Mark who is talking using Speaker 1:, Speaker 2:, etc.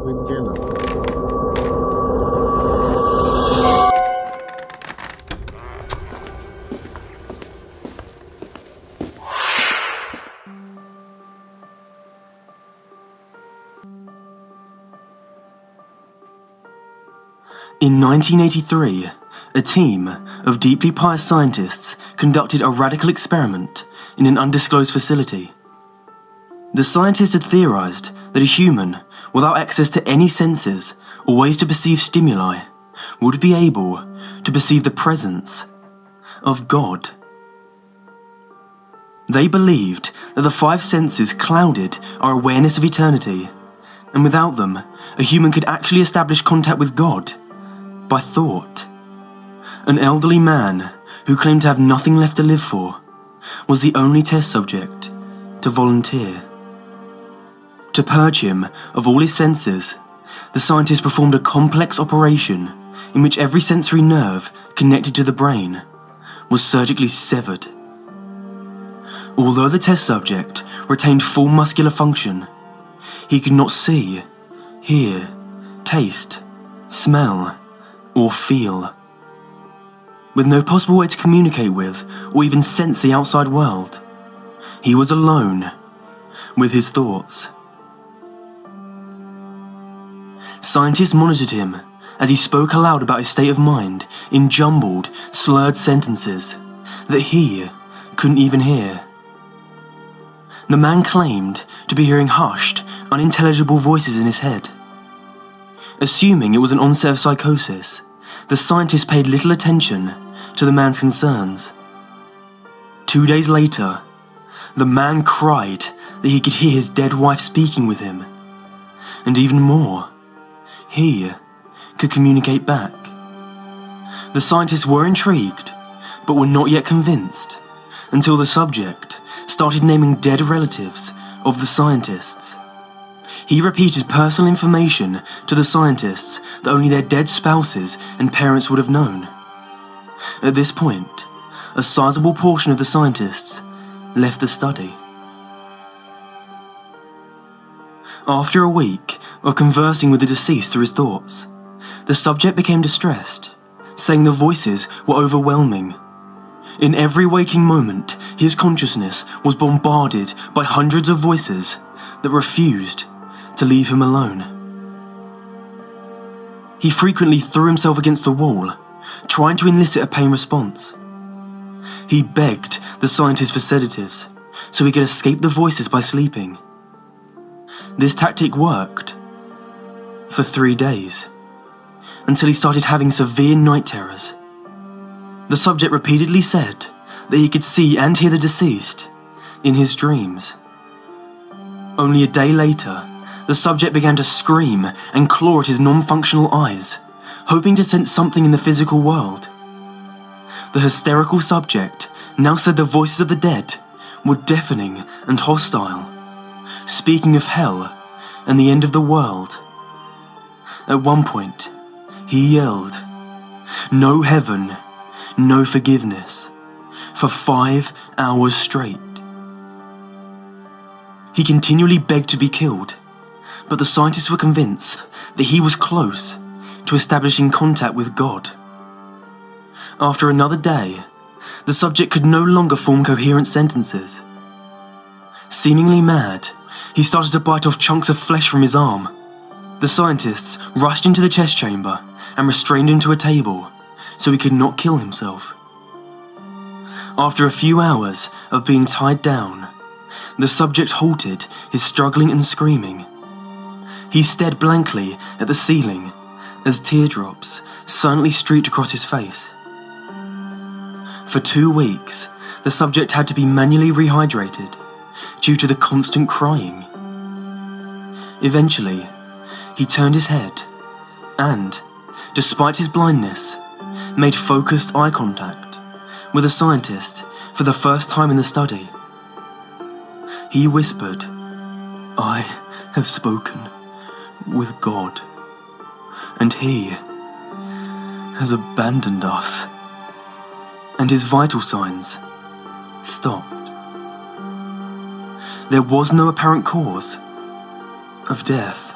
Speaker 1: with Jenna.
Speaker 2: In 1983, a team of deeply pious scientists conducted a radical experiment in an undisclosed facility. The scientists had theorized that a human, without access to any senses or ways to perceive stimuli, would be able to perceive the presence of God. They believed that the five senses clouded our awareness of eternity, and without them, a human could actually establish contact with God by thought. An elderly man who claimed to have nothing left to live for was the only test subject to volunteer. To purge him of all his senses, the scientists performed a complex operation in which every sensory nerve connected to the brain was surgically severed. Although the test subject retained full muscular function, he could not see, hear, taste, smell, or feel. With no possible way to communicate with or even sense the outside world, he was alone with his thoughts. Scientists monitored him as he spoke aloud about his state of mind in jumbled, slurred sentences that he couldn't even hear. The man claimed to be hearing hushed, unintelligible voices in his head. Assuming it was an onset of psychosis, the scientists paid little attention to the man's concerns. 2 days later, the man cried that he could hear his dead wife speaking with him, and even more, he could communicate back. The scientists were intrigued, but were not yet convinced, until the subject started naming dead relatives of the scientists. He repeated personal information to the scientists that only their dead spouses and parents would have known. At this point, a sizable portion of the scientists left the study. After a week of conversing with the deceased through his thoughts, the subject became distressed, saying the voices were overwhelming. In every waking moment, his consciousness was bombarded by hundreds of voices that refused to leave him alone. He frequently threw himself against the wall, trying to elicit a pain response. He begged the scientists for sedatives so he could escape the voices by sleeping. This tactic worked for 3 days, until he started having severe night terrors. The subject repeatedly said that he could see and hear the deceased in his dreams. Only a day later, the subject began to scream and claw at his non-functional eyes, hoping to sense something in the physical world. The hysterical subject now said the voices of the dead were deafening and hostile, speaking of hell and the end of the world. At one point, he yelled, "No heaven, no forgiveness," for 5 hours straight. He continually begged to be killed, but the scientists were convinced that he was close to establishing contact with God. After another day, the subject could no longer form coherent sentences. Seemingly mad, he started to bite off chunks of flesh from his arm. The scientists rushed into the test chamber and restrained him to a table so he could not kill himself. After a few hours of being tied down, the subject halted his struggling and screaming. He stared blankly at the ceiling as teardrops silently streaked across his face. For 2 weeks, the subject had to be manually rehydrated due to the constant crying. Eventually, he turned his head and, despite his blindness, made focused eye contact with a scientist for the first time in the study. He whispered, "I have spoken with God, and He has abandoned us," and his vital signs stopped. There was no apparent cause of death.